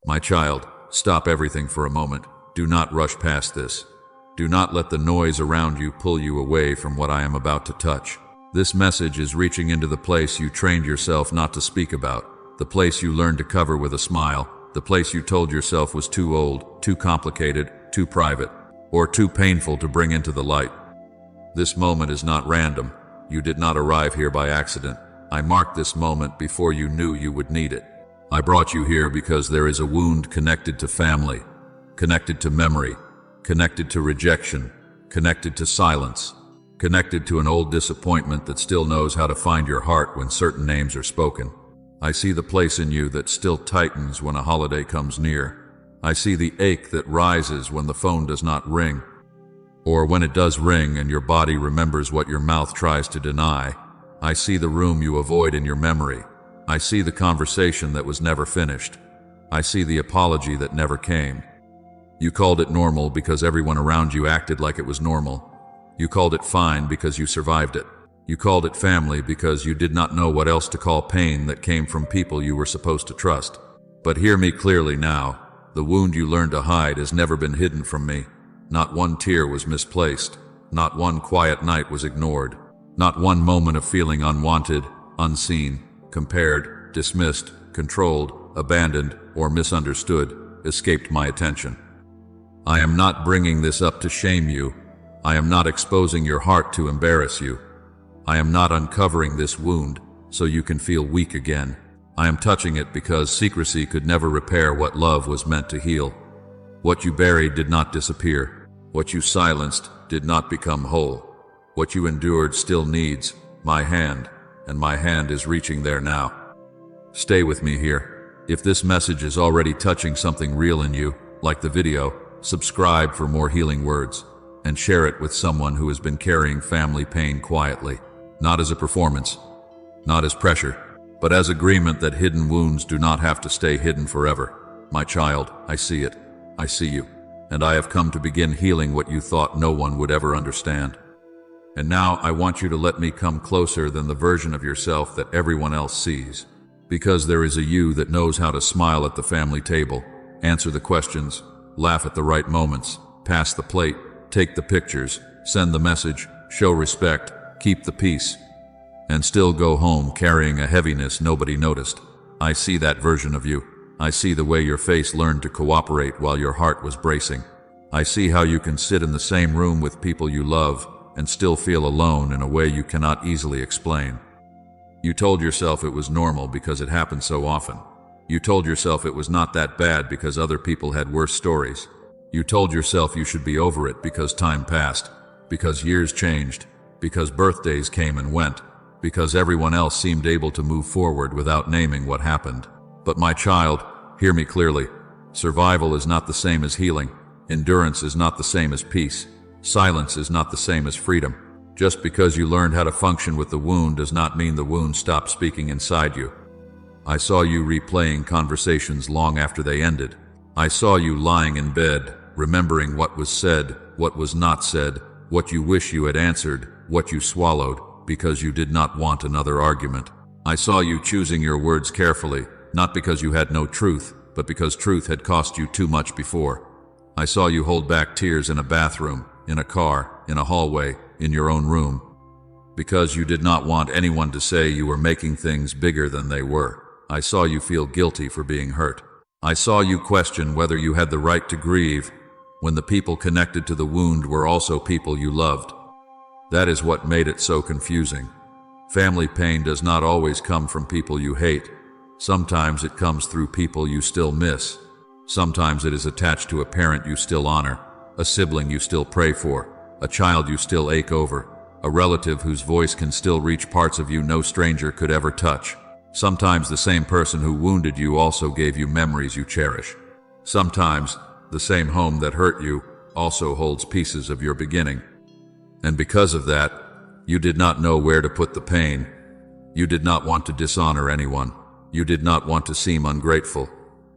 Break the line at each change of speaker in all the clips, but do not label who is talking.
My child, stop everything for a moment. Do not rush past this. Do not let the noise around you pull you away from what I am about to touch. This message is reaching into the place you trained yourself not to speak about, the place you learned to cover with a smile, the place you told yourself was too old, too complicated, too private, or too painful to bring into the light. This moment is not random. You did not arrive here by accident. I marked this moment before you knew you would need it. I brought you here because there is a wound connected to family, connected to memory, connected to rejection, connected to silence, connected to an old disappointment that still knows how to find your heart when certain names are spoken. I see the place in you that still tightens when a holiday comes near. I see the ache that rises when the phone does not ring, or when it does ring and your body remembers what your mouth tries to deny. I see the room you avoid in your memory. I see the conversation that was never finished. I see the apology that never came. You called it normal because everyone around you acted like it was normal. You called it fine because you survived it. You called it family because you did not know what else to call pain that came from people you were supposed to trust. But hear me clearly now. The wound you learned to hide has never been hidden from me. Not one tear was misplaced. Not one quiet night was ignored. Not one moment of feeling unwanted, unseen, compared, dismissed, controlled, abandoned, or misunderstood escaped my attention. I am not bringing this up to shame you. I am not exposing your heart to embarrass you. I am not uncovering this wound so you can feel weak again. I am touching it because secrecy could never repair what love was meant to heal. What you buried did not disappear. What you silenced did not become whole. What you endured still needs my hand, and my hand is reaching there now. Stay with me here. If this message is already touching something real in you, like the video, subscribe for more healing words, and share it with someone who has been carrying family pain quietly, not as a performance, not as pressure, but as agreement that hidden wounds do not have to stay hidden forever. My child, I see it. I see you. And I have come to begin healing what you thought no one would ever understand. And now I want you to let me come closer than the version of yourself that everyone else sees. Because there is a you that knows how to smile at the family table, answer the questions, laugh at the right moments, pass the plate, take the pictures, send the message, show respect, keep the peace, and still go home carrying a heaviness nobody noticed. I see that version of you. I see the way your face learned to cooperate while your heart was bracing. I see how you can sit in the same room with people you love and still feel alone in a way you cannot easily explain. You told yourself it was normal because it happened so often. You told yourself it was not that bad because other people had worse stories. You told yourself you should be over it because time passed, because years changed, because birthdays came and went, because everyone else seemed able to move forward without naming what happened. But my child, hear me clearly. Survival is not the same as healing. Endurance is not the same as peace. Silence is not the same as freedom. Just because you learned how to function with the wound does not mean the wound stopped speaking inside you. I saw you replaying conversations long after they ended. I saw you lying in bed, remembering what was said, what was not said, what you wish you had answered, what you swallowed, because you did not want another argument. I saw you choosing your words carefully, not because you had no truth, but because truth had cost you too much before. I saw you hold back tears in a bathroom, in a car, in a hallway, in your own room, because you did not want anyone to say you were making things bigger than they were. I saw you feel guilty for being hurt. I saw you question whether you had the right to grieve when the people connected to the wound were also people you loved. That is what made it so confusing. Family pain does not always come from people you hate. Sometimes it comes through people you still miss. Sometimes it is attached to a parent you still honor, a sibling you still pray for, a child you still ache over, a relative whose voice can still reach parts of you no stranger could ever touch. Sometimes the same person who wounded you also gave you memories you cherish. Sometimes the same home that hurt you also holds pieces of your beginning. And because of that, you did not know where to put the pain. You did not want to dishonor anyone. You did not want to seem ungrateful.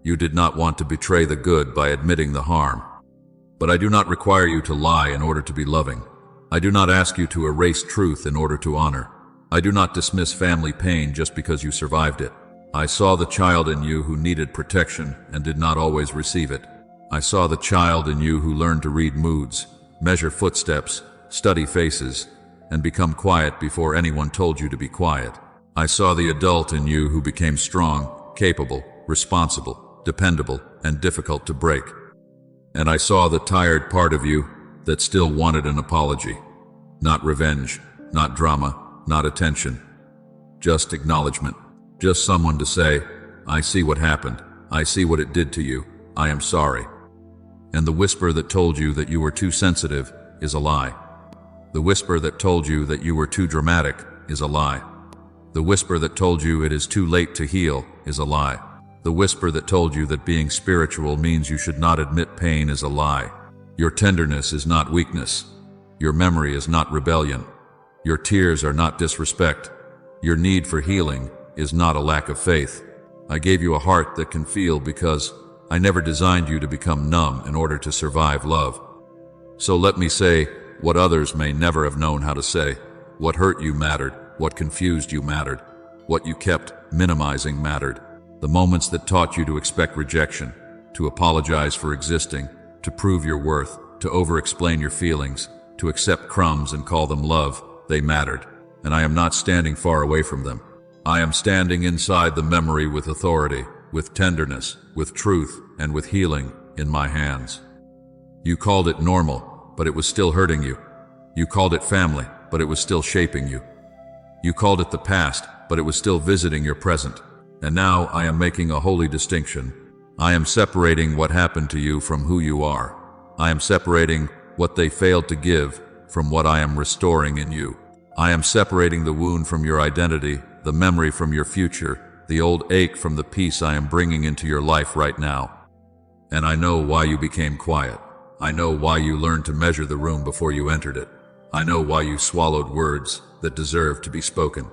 You did not want to betray the good by admitting the harm. But I do not require you to lie in order to be loving. I do not ask you to erase truth in order to honor. I do not dismiss family pain just because you survived it. I saw the child in you who needed protection and did not always receive it. I saw the child in you who learned to read moods, measure footsteps, study faces, and become quiet before anyone told you to be quiet. I saw the adult in you who became strong, capable, responsible, dependable, and difficult to break. And I saw the tired part of you that still wanted an apology. Not revenge, not drama, not attention. Just acknowledgement. Just someone to say, I see what happened. I see what it did to you. I am sorry. And the whisper that told you that you were too sensitive is a lie. The whisper that told you that you were too dramatic is a lie. The whisper that told you it is too late to heal is a lie. The whisper that told you that being spiritual means you should not admit pain is a lie. Your tenderness is not weakness. Your memory is not rebellion. Your tears are not disrespect. Your need for healing is not a lack of faith. I gave you a heart that can feel because I never designed you to become numb in order to survive love. So let me say what others may never have known how to say. What hurt you mattered. What confused you mattered. What you kept minimizing mattered. The moments that taught you to expect rejection, to apologize for existing, to prove your worth, to over-explain your feelings, to accept crumbs and call them love, they mattered. And I am not standing far away from them. I am standing inside the memory with authority, with tenderness, with truth, and with healing in my hands. You called it normal, but it was still hurting you. You called it family, but it was still shaping you. You called it the past, but it was still visiting your present. And now I am making a holy distinction. I am separating what happened to you from who you are. I am separating what they failed to give from what I am restoring in you. I am separating the wound from your identity, the memory from your future, the old ache from the peace I am bringing into your life right now. And I know why you became quiet. I know why you learned to measure the room before you entered it. I know why you swallowed words that deserved to be spoken.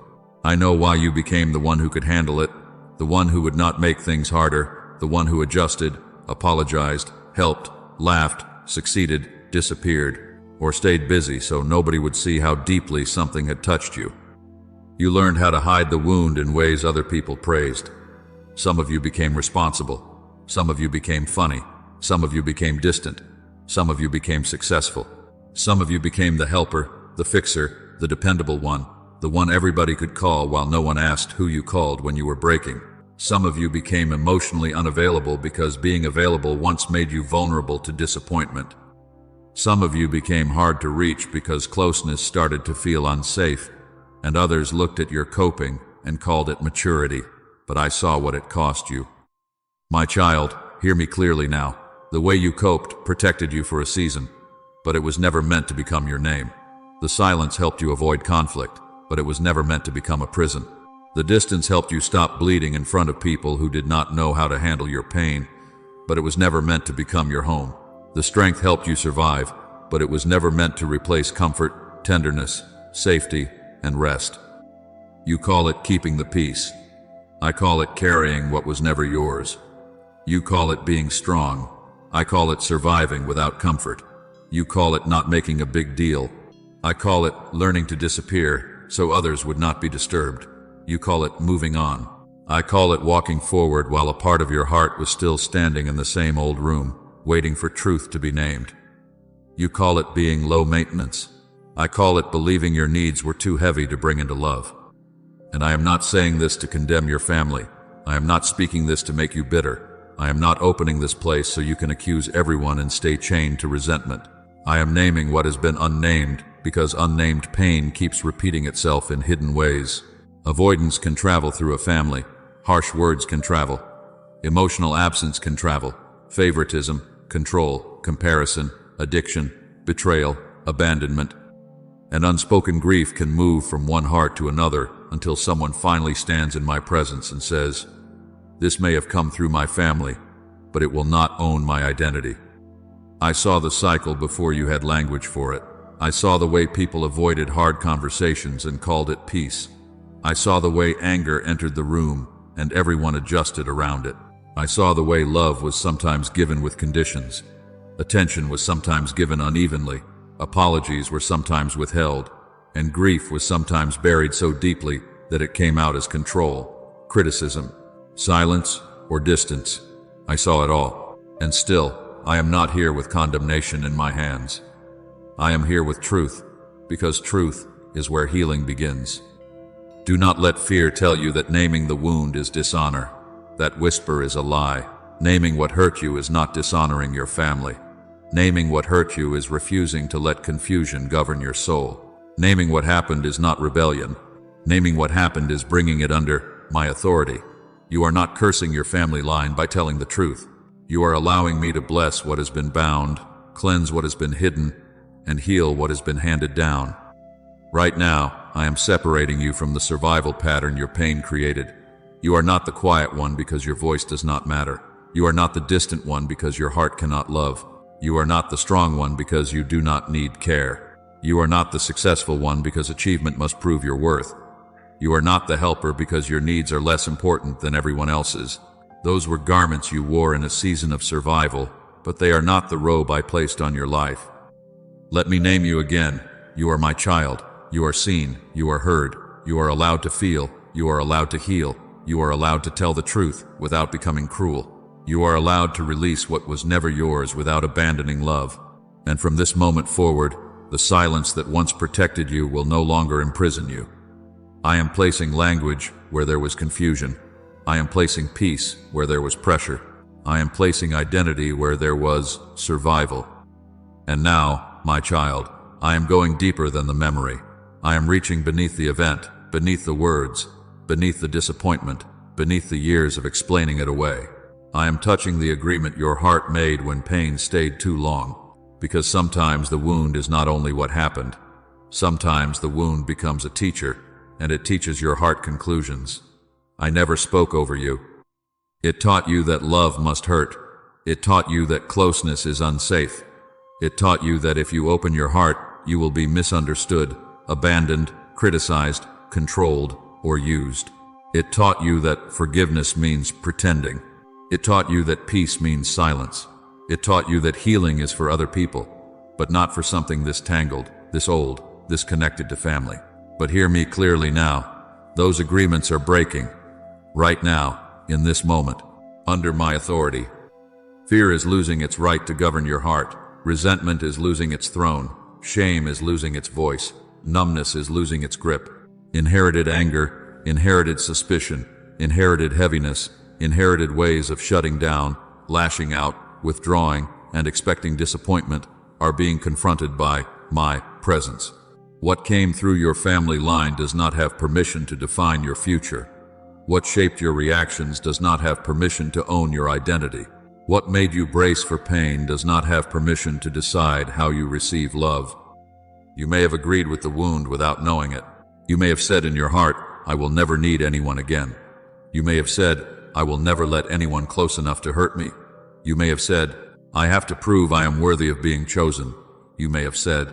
I know why you became the one who could handle it, the one who would not make things harder, the one who adjusted, apologized, helped, laughed, succeeded, disappeared, or stayed busy so nobody would see how deeply something had touched you. You learned how to hide the wound in ways other people praised. Some of you became responsible. Some of you became funny. Some of you became distant. Some of you became successful. Some of you became the helper, the fixer, the dependable one, the one everybody could call while no one asked who you called when you were breaking. Some of you became emotionally unavailable because being available once made you vulnerable to disappointment. Some of you became hard to reach because closeness started to feel unsafe, and others looked at your coping and called it maturity, but I saw what it cost you. My child, hear me clearly now. The way you coped protected you for a season, but it was never meant to become your name. The silence helped you avoid conflict, but it was never meant to become a prison. The distance helped you stop bleeding in front of people who did not know how to handle your pain, but it was never meant to become your home. The strength helped you survive, but it was never meant to replace comfort, tenderness, safety, and rest. You call it keeping the peace. I call it carrying what was never yours. You call it being strong. I call it surviving without comfort. You call it not making a big deal. I call it learning to disappear so others would not be disturbed. You call it moving on. I call it walking forward while a part of your heart was still standing in the same old room, waiting for truth to be named. You call it being low maintenance. I call it believing your needs were too heavy to bring into love. And I am not saying this to condemn your family. I am not speaking this to make you bitter. I am not opening this place so you can accuse everyone and stay chained to resentment. I am naming what has been unnamed because unnamed pain keeps repeating itself in hidden ways. Avoidance can travel through a family. Harsh words can travel. Emotional absence can travel. Favoritism, control, comparison, addiction, betrayal, abandonment. And unspoken grief can move from one heart to another until someone finally stands in my presence and says, "This may have come through my family, but it will not own my identity." I saw the cycle before you had language for it. I saw the way people avoided hard conversations and called it peace. I saw the way anger entered the room and everyone adjusted around it. I saw the way love was sometimes given with conditions. Attention was sometimes given unevenly. Apologies were sometimes withheld. And grief was sometimes buried so deeply that it came out as control, criticism, silence, or distance. I saw it all. And still, I am not here with condemnation in my hands. I am here with truth, because truth is where healing begins. Do not let fear tell you that naming the wound is dishonor. That whisper is a lie. Naming what hurt you is not dishonoring your family. Naming what hurt you is refusing to let confusion govern your soul. Naming what happened is not rebellion. Naming what happened is bringing it under my authority. You are not cursing your family line by telling the truth. You are allowing me to bless what has been bound, cleanse what has been hidden, and heal what has been handed down. Right now, I am separating you from the survival pattern your pain created. You are not the quiet one because your voice does not matter. You are not the distant one because your heart cannot love. You are not the strong one because you do not need care. You are not the successful one because achievement must prove your worth. You are not the helper because your needs are less important than everyone else's. Those were garments you wore in a season of survival, but they are not the robe I placed on your life. Let me name you again. You are my child. You are seen. You are heard. You are allowed to feel. You are allowed to heal. You are allowed to tell the truth without becoming cruel. You are allowed to release what was never yours without abandoning love. And from this moment forward, the silence that once protected you will no longer imprison you. I am placing language where there was confusion. I am placing peace where there was pressure. I am placing identity where there was survival. And now, my child, I am going deeper than the memory. I am reaching beneath the event, beneath the words, beneath the disappointment, beneath the years of explaining it away. I am touching the agreement your heart made when pain stayed too long. Because sometimes the wound is not only what happened. Sometimes the wound becomes a teacher, and it teaches your heart conclusions. I never spoke over you. It taught you that love must hurt. It taught you that closeness is unsafe. It taught you that if you open your heart, you will be misunderstood, abandoned, criticized, controlled, or used. It taught you that forgiveness means pretending. It taught you that peace means silence. It taught you that healing is for other people, but not for something this tangled, this old, this connected to family. But hear me clearly now. Those agreements are breaking. Right now, in this moment, under my authority. Fear is losing its right to govern your heart. Resentment is losing its throne. Shame is losing its voice. Numbness is losing its grip. Inherited anger, inherited suspicion, inherited heaviness, inherited ways of shutting down, lashing out, withdrawing, and expecting disappointment are being confronted by my presence. What came through your family line does not have permission to define your future. What shaped your reactions does not have permission to own your identity. What made you brace for pain does not have permission to decide how you receive love. You may have agreed with the wound without knowing it. You may have said in your heart, I will never need anyone again. You may have said, I will never let anyone close enough to hurt me. You may have said, I have to prove I am worthy of being chosen. You may have said,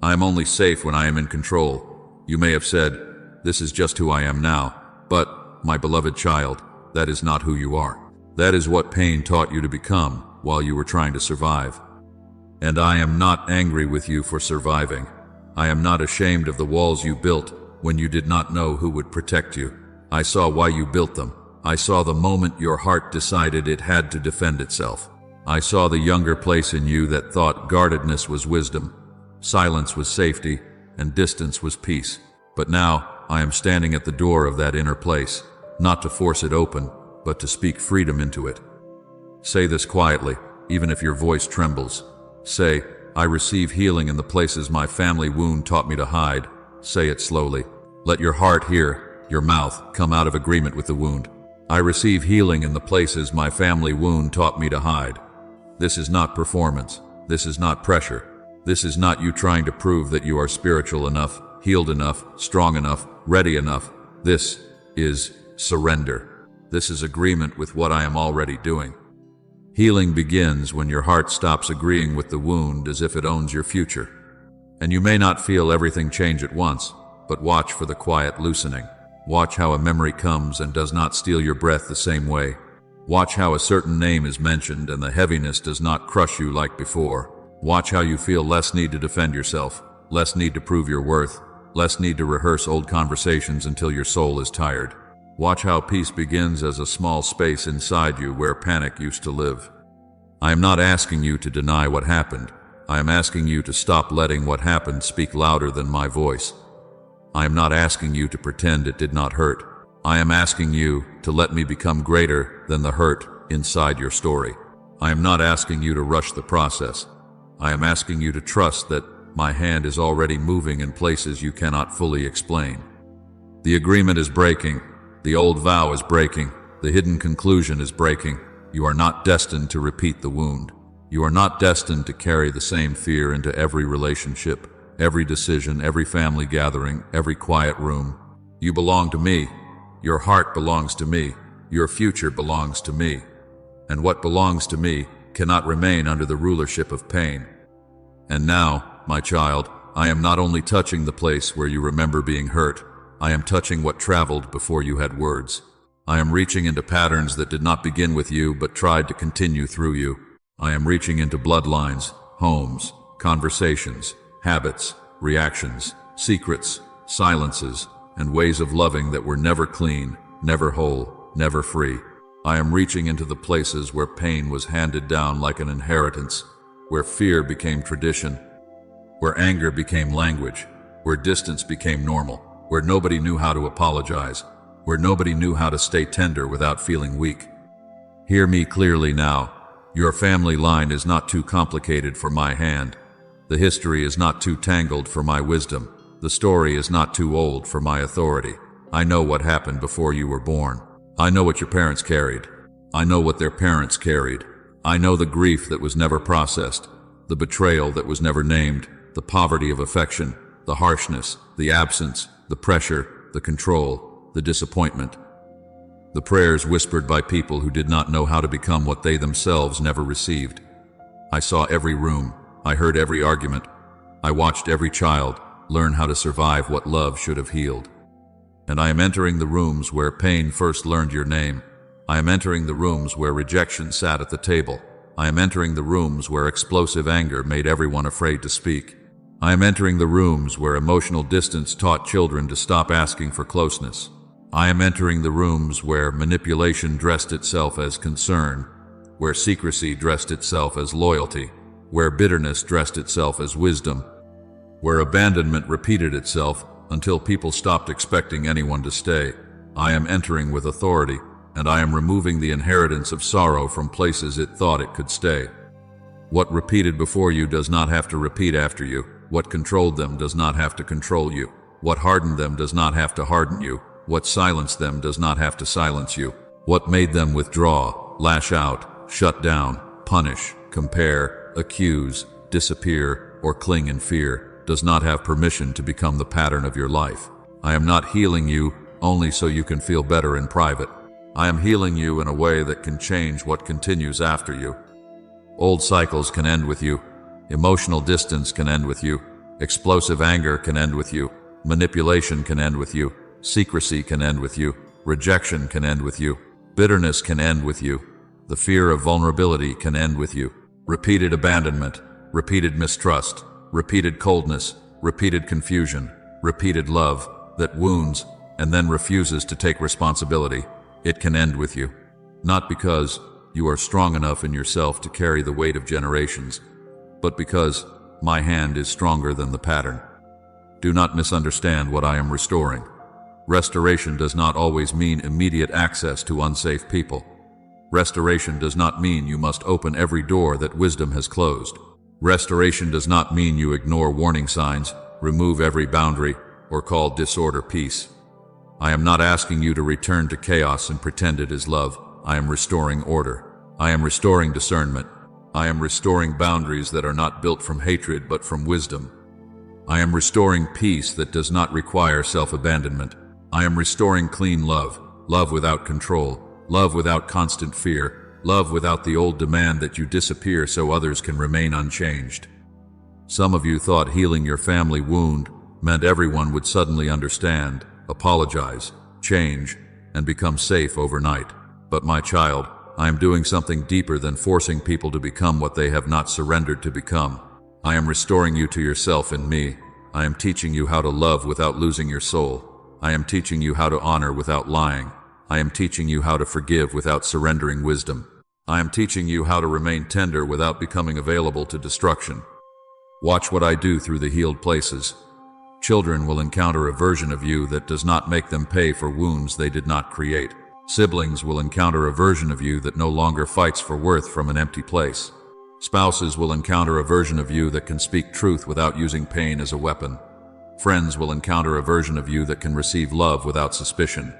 I am only safe when I am in control. You may have said, this is just who I am now. But, my beloved child, that is not who you are. That is what pain taught you to become while you were trying to survive. And I am not angry with you for surviving. I am not ashamed of the walls you built when you did not know who would protect you. I saw why you built them. I saw the moment your heart decided it had to defend itself. I saw the younger place in you that thought guardedness was wisdom, silence was safety, and distance was peace. But now I am standing at the door of that inner place, not to force it open, but to speak freedom into it. Say this quietly, even if your voice trembles. Say, I receive healing in the places my family wound taught me to hide. Say it slowly. Let your heart hear, your mouth come out of agreement with the wound. I receive healing in the places my family wound taught me to hide. This is not performance. This is not pressure. This is not you trying to prove that you are spiritual enough, healed enough, strong enough, ready enough. This is surrender. This is agreement with what I am already doing. Healing begins when your heart stops agreeing with the wound as if it owns your future. And you may not feel everything change at once, but watch for the quiet loosening. Watch how a memory comes and does not steal your breath the same way. Watch how a certain name is mentioned and the heaviness does not crush you like before. Watch how you feel less need to defend yourself, less need to prove your worth, less need to rehearse old conversations until your soul is tired. Watch how peace begins as a small space inside you where panic used to live. I am not asking you to deny what happened. I am asking you to stop letting what happened speak louder than my voice. I am not asking you to pretend it did not hurt. I am asking you to let me become greater than the hurt inside your story. I am not asking you to rush the process. I am asking you to trust that my hand is already moving in places you cannot fully explain. The agreement is breaking. The old vow is breaking. The hidden conclusion is breaking. You are not destined to repeat the wound. You are not destined to carry the same fear into every relationship, every decision, every family gathering, every quiet room. You belong to me. Your heart belongs to me. Your future belongs to me. And what belongs to me cannot remain under the rulership of pain. And now, my child, I am not only touching the place where you remember being hurt, I am touching what traveled before you had words. I am reaching into patterns that did not begin with you but tried to continue through you. I am reaching into bloodlines, homes, conversations, habits, reactions, secrets, silences, and ways of loving that were never clean, never whole, never free. I am reaching into the places where pain was handed down like an inheritance, where fear became tradition, where anger became language, where distance became normal, where nobody knew how to apologize, where nobody knew how to stay tender without feeling weak. Hear me clearly now. Your family line is not too complicated for my hand. The history is not too tangled for my wisdom. The story is not too old for my authority. I know what happened before you were born. I know what your parents carried. I know what their parents carried. I know the grief that was never processed, the betrayal that was never named, the poverty of affection, the harshness, the absence, the pressure, the control, the disappointment. The prayers whispered by people who did not know how to become what they themselves never received. I saw every room. I heard every argument. I watched every child learn how to survive what love should have healed. And I am entering the rooms where pain first learned your name. I am entering the rooms where rejection sat at the table. I am entering the rooms where explosive anger made everyone afraid to speak. I am entering the rooms where emotional distance taught children to stop asking for closeness. I am entering the rooms where manipulation dressed itself as concern, where secrecy dressed itself as loyalty, where bitterness dressed itself as wisdom, where abandonment repeated itself until people stopped expecting anyone to stay. I am entering with authority, and I am removing the inheritance of sorrow from places it thought it could stay. What repeated before you does not have to repeat after you. What controlled them does not have to control you. What hardened them does not have to harden you. What silenced them does not have to silence you. What made them withdraw, lash out, shut down, punish, compare, accuse, disappear, or cling in fear does not have permission to become the pattern of your life. I am not healing you only so you can feel better in private. I am healing you in a way that can change what continues after you. Old cycles can end with you. Emotional distance can end with you. Explosive anger can end with you. Manipulation can end with you. Secrecy can end with you. Rejection can end with you. Bitterness can end with you. The fear of vulnerability can end with you. Repeated abandonment, repeated mistrust, repeated coldness, repeated confusion, repeated love that wounds and then refuses to take responsibility. It can end with you. Not because you are strong enough in yourself to carry the weight of generations, but because my hand is stronger than the pattern. Do not misunderstand what I am restoring. Restoration does not always mean immediate access to unsafe people. Restoration does not mean you must open every door that wisdom has closed. Restoration does not mean you ignore warning signs, remove every boundary, or call disorder peace. I am not asking you to return to chaos and pretend it is love. I am restoring order. I am restoring discernment. I am restoring boundaries that are not built from hatred but from wisdom. I am restoring peace that does not require self-abandonment. I am restoring clean love, love without control, love without constant fear, love without the old demand that you disappear so others can remain unchanged. Some of you thought healing your family wound meant everyone would suddenly understand, apologize, change, and become safe overnight. But my child, I am doing something deeper than forcing people to become what they have not surrendered to become. I am restoring you to yourself in me. I am teaching you how to love without losing your soul. I am teaching you how to honor without lying. I am teaching you how to forgive without surrendering wisdom. I am teaching you how to remain tender without becoming available to destruction. Watch what I do through the healed places. Children will encounter a version of you that does not make them pay for wounds they did not create. Siblings will encounter a version of you that no longer fights for worth from an empty place. Spouses will encounter a version of you that can speak truth without using pain as a weapon. Friends will encounter a version of you that can receive love without suspicion.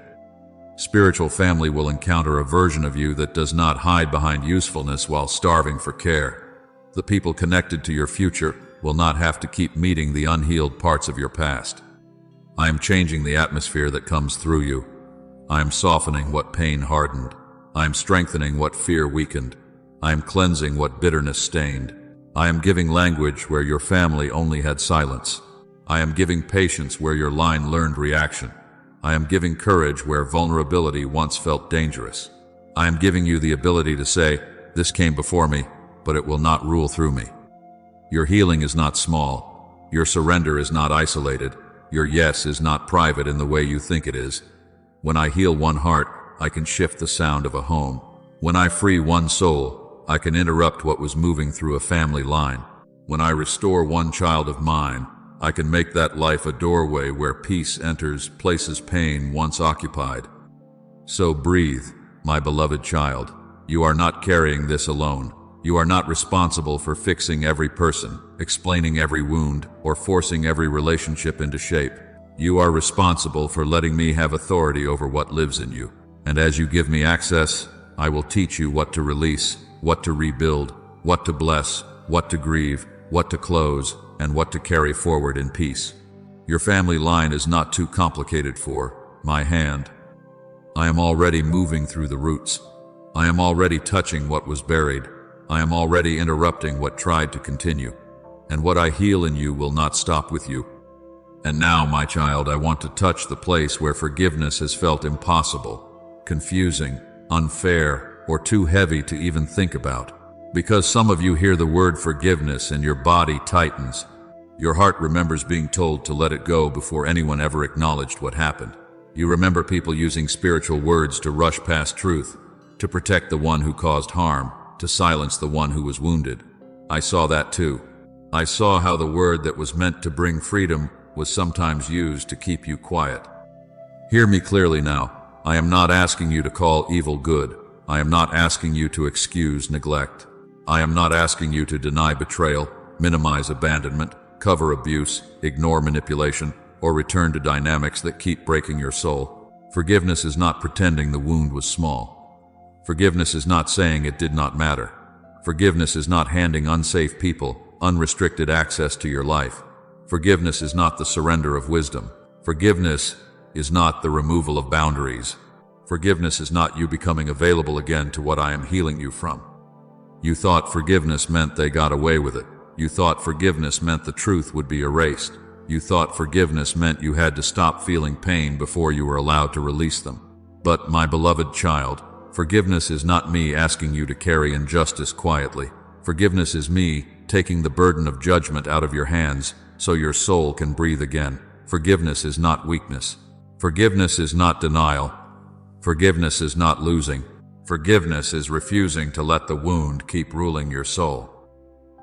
Spiritual family will encounter a version of you that does not hide behind usefulness while starving for care. The people connected to your future will not have to keep meeting the unhealed parts of your past. I am changing the atmosphere that comes through you. I am softening what pain hardened. I am strengthening what fear weakened. I am cleansing what bitterness stained. I am giving language where your family only had silence. I am giving patience where your line learned reaction. I am giving courage where vulnerability once felt dangerous. I am giving you the ability to say, "This came before me, but it will not rule through me." Your healing is not small. Your surrender is not isolated. Your yes is not private in the way you think it is. When I heal one heart, I can shift the sound of a home. When I free one soul, I can interrupt what was moving through a family line. When I restore one child of mine, I can make that life a doorway where peace enters places pain once occupied. So breathe, my beloved child. You are not carrying this alone. You are not responsible for fixing every person, explaining every wound, or forcing every relationship into shape. You are responsible for letting me have authority over what lives in you. And as you give me access, I will teach you what to release, what to rebuild, what to bless, what to grieve, what to close, and what to carry forward in peace. Your family line is not too complicated for my hand. I am already moving through the roots. I am already touching what was buried. I am already interrupting what tried to continue. And what I heal in you will not stop with you. And now, my child, I want to touch the place where forgiveness has felt impossible, confusing, unfair, or too heavy to even think about. Because some of you hear the word forgiveness and your body tightens. Your heart remembers being told to let it go before anyone ever acknowledged what happened. You remember people using spiritual words to rush past truth, to protect the one who caused harm, to silence the one who was wounded. I saw that too. I saw how the word that was meant to bring freedom was sometimes used to keep you quiet. Hear me clearly now. I am not asking you to call evil good. I am not asking you to excuse neglect. I am not asking you to deny betrayal, minimize abandonment, cover abuse, ignore manipulation, or return to dynamics that keep breaking your soul. Forgiveness is not pretending the wound was small. Forgiveness is not saying it did not matter. Forgiveness is not handing unsafe people unrestricted access to your life. Forgiveness is not the surrender of wisdom. Forgiveness is not the removal of boundaries. Forgiveness is not you becoming available again to what I am healing you from. You thought forgiveness meant they got away with it. You thought forgiveness meant the truth would be erased. You thought forgiveness meant you had to stop feeling pain before you were allowed to release them. But, my beloved child, forgiveness is not me asking you to carry injustice quietly. Forgiveness is me taking the burden of judgment out of your hands so your soul can breathe again. Forgiveness is not weakness. Forgiveness is not denial. Forgiveness is not losing. Forgiveness is refusing to let the wound keep ruling your soul.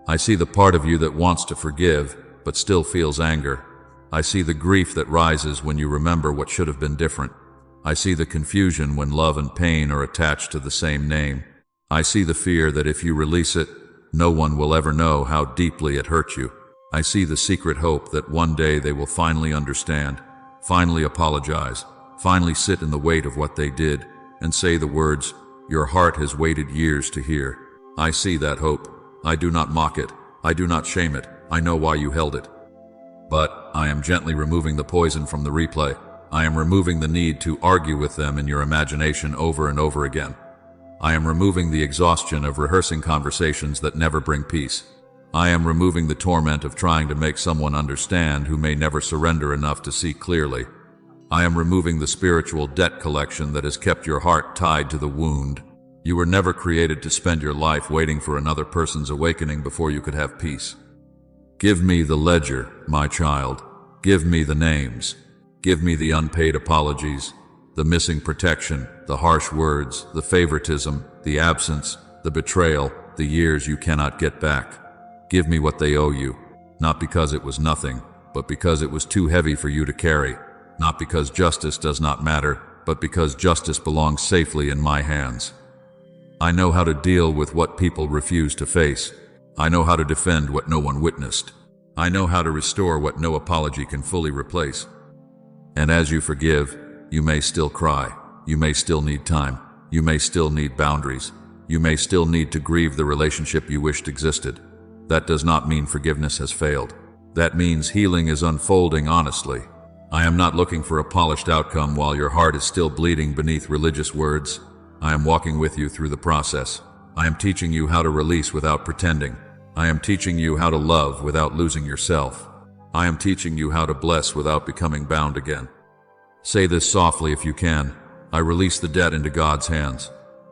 I see the part of you that wants to forgive, but still feels anger. I see the grief that rises when you remember what should have been different. I see the confusion when love and pain are attached to the same name. I see the fear that if you release it, no one will ever know how deeply it hurt you. I see the secret hope that one day they will finally understand, finally apologize, finally sit in the weight of what they did, and say the words your heart has waited years to hear. I see that hope. I do not mock it. I do not shame it. I know why you held it. But I am gently removing the poison from the replay. I am removing the need to argue with them in your imagination over and over again. I am removing the exhaustion of rehearsing conversations that never bring peace. I am removing the torment of trying to make someone understand who may never surrender enough to see clearly. I am removing the spiritual debt collection that has kept your heart tied to the wound. You were never created to spend your life waiting for another person's awakening before you could have peace. Give me the ledger, my child. Give me the names. Give me the unpaid apologies, The missing protection, the harsh words, the favoritism, the absence, the betrayal, the years you cannot get back. Give me what they owe you, not because it was nothing, but because it was too heavy for you to carry. Not because justice does not matter, but because justice belongs safely in my hands. I know how to deal with what people refuse to face. I know how to defend what no one witnessed. I know how to restore what no apology can fully replace. And as you forgive, you may still cry. You may still need time. You may still need boundaries. You may still need to grieve the relationship you wished existed. That does not mean forgiveness has failed. That means healing is unfolding honestly. I am not looking for a polished outcome while your heart is still bleeding beneath religious words. I am walking with you through the process. I am teaching you how to release without pretending. I am teaching you how to love without losing yourself. I am teaching you how to bless without becoming bound again. Say this softly if you can. I release the debt into God's hands.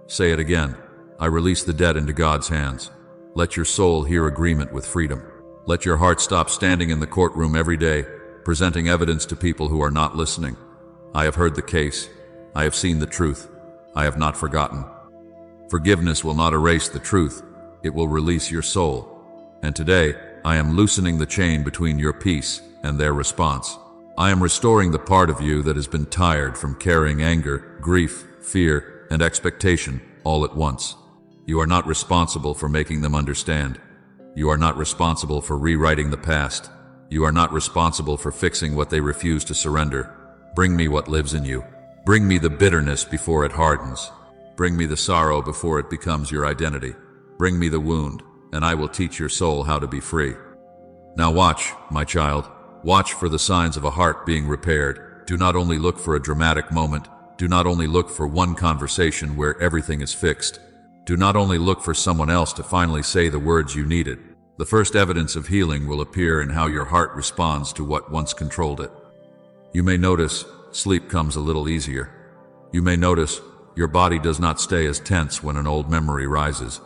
Say it again. I release the debt into God's hands. Let your soul hear agreement with freedom. Let your heart stop standing in the courtroom every day, presenting evidence to people who are not listening. I have heard the case. I have seen the truth. I have not forgotten. Forgiveness will not erase the truth. It will release your soul. And today, I am loosening the chain between your peace and their response. I am restoring the part of you that has been tired from carrying anger, grief, fear, and expectation all at once. You are not responsible for making them understand. You are not responsible for rewriting the past. You are not responsible for fixing what they refuse to surrender. Bring me what lives in you. Bring me the bitterness before it hardens. Bring me the sorrow before it becomes your identity. Bring me the wound, and I will teach your soul how to be free. Now watch, my child. Watch for the signs of a heart being repaired. Do not only look for a dramatic moment. Do not only look for one conversation where everything is fixed. Do not only look for someone else to finally say the words you needed. The first evidence of healing will appear in how your heart responds to what once controlled it. You may notice sleep comes a little easier. You may notice your body does not stay as tense when an old memory rises.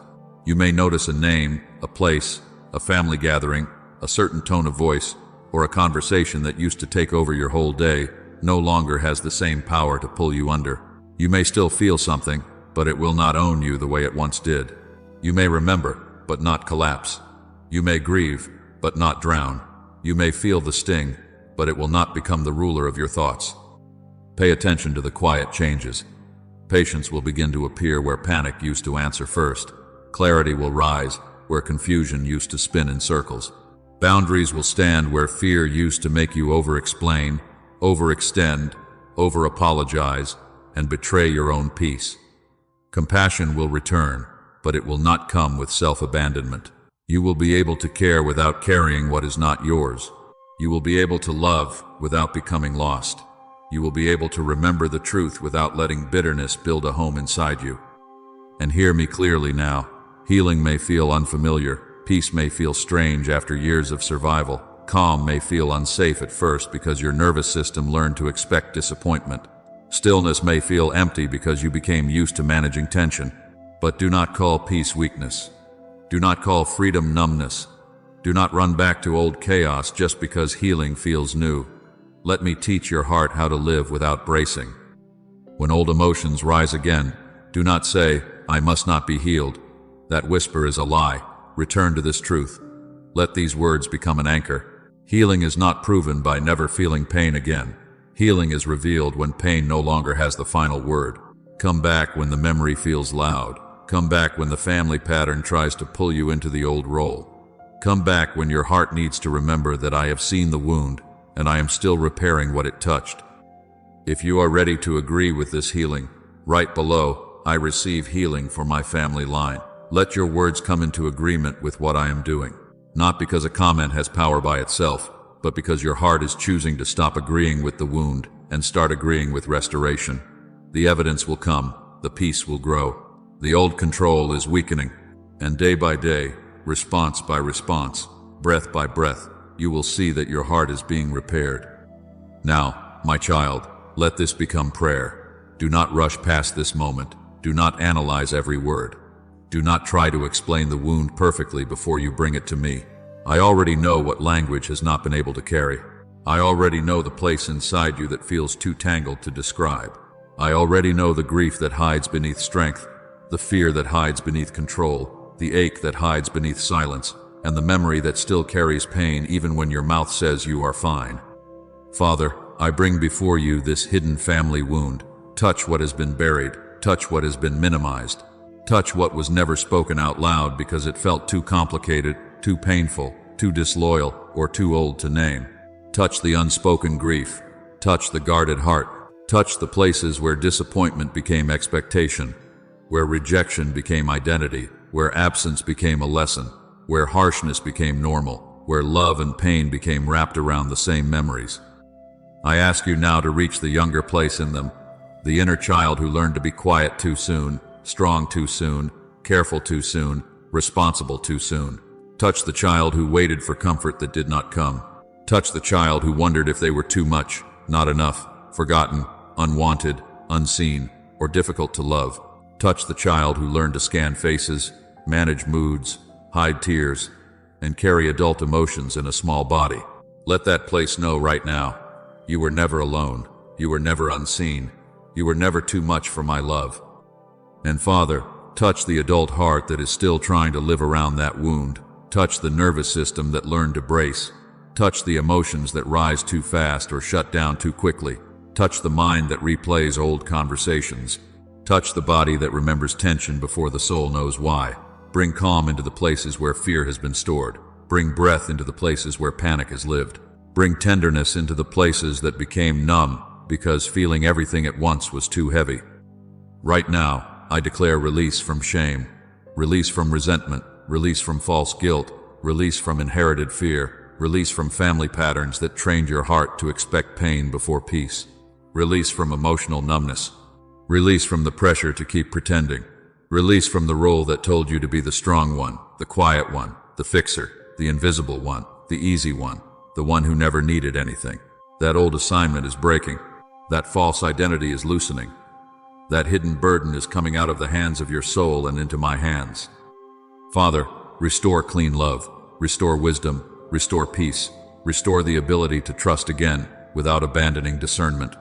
You may notice a name, a place, a family gathering, a certain tone of voice, or a conversation that used to take over your whole day no longer has the same power to pull you under. You may still feel something, but it will not own you the way it once did. You may remember, but not collapse. You may grieve, but not drown. You may feel the sting, but it will not become the ruler of your thoughts. Pay attention to the quiet changes. Patience will begin to appear where panic used to answer first. Clarity will rise where confusion used to spin in circles. Boundaries will stand where fear used to make you over-explain, overextend, over-apologize, and betray your own peace. Compassion will return, but it will not come with self-abandonment. You will be able to care without carrying what is not yours. You will be able to love without becoming lost. You will be able to remember the truth without letting bitterness build a home inside you. And hear me clearly now. Healing may feel unfamiliar. Peace may feel strange after years of survival. Calm may feel unsafe at first because your nervous system learned to expect disappointment. Stillness may feel empty because you became used to managing tension. But do not call peace weakness. Do not call freedom numbness. Do not run back to old chaos just because healing feels new. Let me teach your heart how to live without bracing. When old emotions rise again, do not say, "I must not be healed." That whisper is a lie. Return to this truth. Let these words become an anchor. Healing is not proven by never feeling pain again. Healing is revealed when pain no longer has the final word. Come back when the memory feels loud. Come back when the family pattern tries to pull you into the old role. Come back when your heart needs to remember that I have seen the wound, and I am still repairing what it touched. If you are ready to agree with this healing, write below, "I receive healing for my family line." Let your words come into agreement with what I am doing. Not because a comment has power by itself, but because your heart is choosing to stop agreeing with the wound and start agreeing with restoration. The evidence will come, the peace will grow. The old control is weakening, and day by day, response by response, breath by breath, you will see that your heart is being repaired. Now, my child, let this become prayer. Do not rush past this moment. Do not analyze every word. Do not try to explain the wound perfectly before you bring it to me. I already know what language has not been able to carry. I already know the place inside you that feels too tangled to describe. I already know the grief that hides beneath strength, the fear that hides beneath control, the ache that hides beneath silence, and the memory that still carries pain even when your mouth says you are fine. Father, I bring before you this hidden family wound. Touch what has been buried, touch what has been minimized, touch what was never spoken out loud because it felt too complicated, too painful, too disloyal, or too old to name. Touch the unspoken grief, touch the guarded heart, touch the places where disappointment became expectation, where rejection became identity, where absence became a lesson, where harshness became normal, where love and pain became wrapped around the same memories. I ask you now to reach the younger place in them, the inner child who learned to be quiet too soon, strong too soon, careful too soon, responsible too soon. Touch the child who waited for comfort that did not come. Touch the child who wondered if they were too much, not enough, forgotten, unwanted, unseen, or difficult to love. Touch the child who learned to scan faces, manage moods, hide tears, and carry adult emotions in a small body. Let that place know right now, you were never alone, you were never unseen, you were never too much for my love. And Father, touch the adult heart that is still trying to live around that wound. Touch the nervous system that learned to brace. Touch the emotions that rise too fast or shut down too quickly. Touch the mind that replays old conversations. Touch the body that remembers tension before the soul knows why. Bring calm into the places where fear has been stored. Bring breath into the places where panic has lived. Bring tenderness into the places that became numb because feeling everything at once was too heavy. Right now, I declare release from shame, release from resentment, release from false guilt, release from inherited fear, release from family patterns that trained your heart to expect pain before peace, release from emotional numbness, release from the pressure to keep pretending, release from the role that told you to be the strong one, the quiet one, the fixer, the invisible one, the easy one, the one who never needed anything. That old assignment is breaking. That false identity is loosening. That hidden burden is coming out of the hands of your soul and into my hands. Father, restore clean love, restore wisdom, restore peace, restore the ability to trust again without abandoning discernment.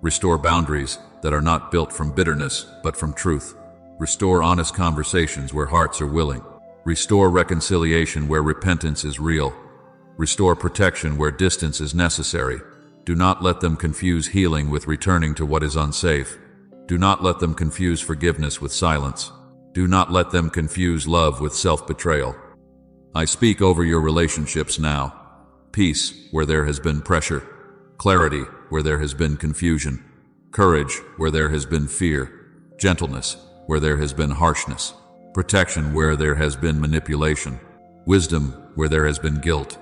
Restore boundaries that are not built from bitterness but from truth. Restore honest conversations where hearts are willing. Restore reconciliation where repentance is real. Restore protection where distance is necessary. Do not let them confuse healing with returning to what is unsafe. Do not let them confuse forgiveness with silence. Do not let them confuse love with self-betrayal. I speak over your relationships now. Peace where there has been pressure. Clarity where there has been confusion. Courage where there has been fear. Gentleness where there has been harshness. Protection where there has been manipulation. Wisdom where there has been guilt.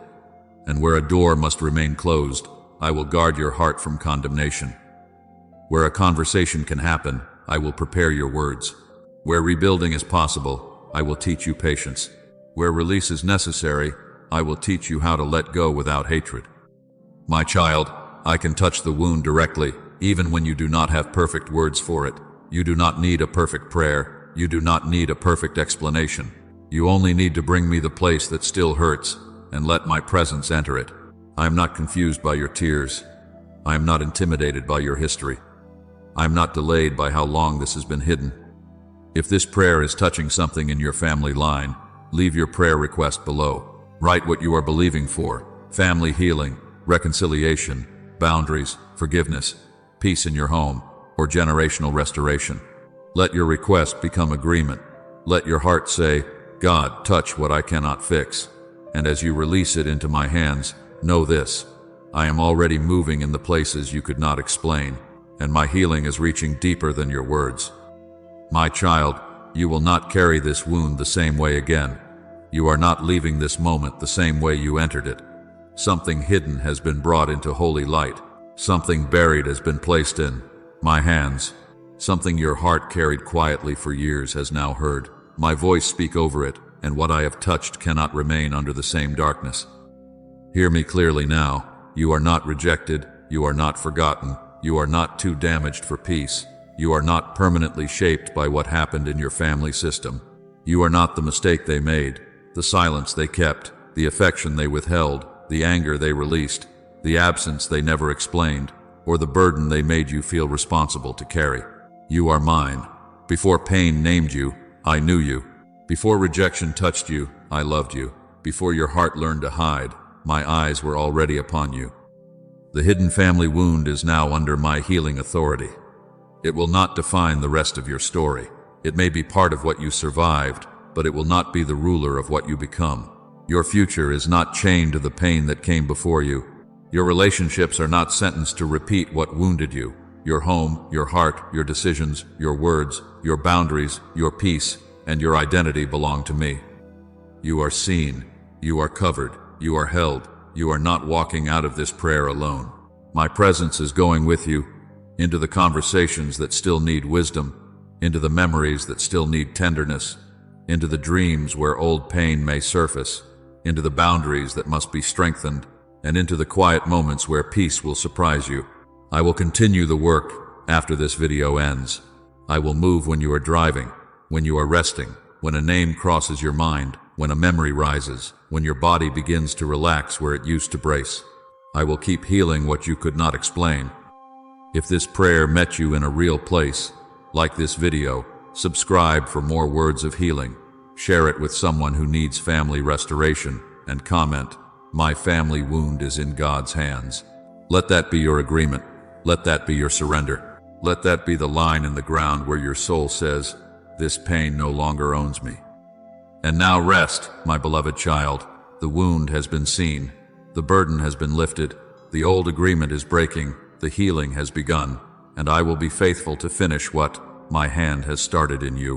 And where a door must remain closed, I will guard your heart from condemnation. Where a conversation can happen, I will prepare your words. Where rebuilding is possible, I will teach you patience. Where release is necessary, I will teach you how to let go without hatred. My child, I can touch the wound directly, even when you do not have perfect words for it. You do not need a perfect prayer. You do not need a perfect explanation. You only need to bring me the place that still hurts, and let my presence enter it. I am not confused by your tears. I am not intimidated by your history. I am not delayed by how long this has been hidden. If this prayer is touching something in your family line, leave your prayer request below. Write what you are believing for: family healing, reconciliation, boundaries, forgiveness, peace in your home, or generational restoration. Let your request become agreement. Let your heart say, God, touch what I cannot fix. And as you release it into my hands, know this: I am already moving in the places you could not explain, and my healing is reaching deeper than your words. My child, you will not carry this wound the same way again. You are not leaving this moment the same way you entered it. Something hidden has been brought into holy light. Something buried has been placed in my hands. Something your heart carried quietly for years has now heard my voice speak over it, and what I have touched cannot remain under the same darkness. Hear me clearly now. You are not rejected. You are not forgotten. You are not too damaged for peace. You are not permanently shaped by what happened in your family system. You are not the mistake they made, the silence they kept, the affection they withheld, the anger they released, the absence they never explained, or the burden they made you feel responsible to carry. You are mine. Before pain named you, I knew you. Before rejection touched you, I loved you. Before your heart learned to hide, my eyes were already upon you. The hidden family wound is now under my healing authority. It will not define the rest of your story. It may be part of what you survived, but it will not be the ruler of what you become. Your future is not chained to the pain that came before you. Your relationships are not sentenced to repeat what wounded you. Your home, your heart, your decisions, your words, your boundaries, your peace, and your identity belong to me. You are seen. You are covered. You are held. You are not walking out of this prayer alone. My presence is going with you into the conversations that still need wisdom, into the memories that still need tenderness, into the dreams where old pain may surface, into the boundaries that must be strengthened, and into the quiet moments where peace will surprise you. I will continue the work after this video ends. I will move when you are driving, when you are resting, when a name crosses your mind, when a memory rises, when your body begins to relax where it used to brace. I will keep healing what you could not explain. If this prayer met you in a real place, like this video, subscribe for more words of healing. Share it with someone who needs family restoration, and comment, "My family wound is in God's hands." Let that be your agreement. Let that be your surrender. Let that be the line in the ground where your soul says, "This pain no longer owns me." And now rest, my beloved child. The wound has been seen. The burden has been lifted. The old agreement is breaking. The healing has begun. And I will be faithful to finish what my hand has started in you.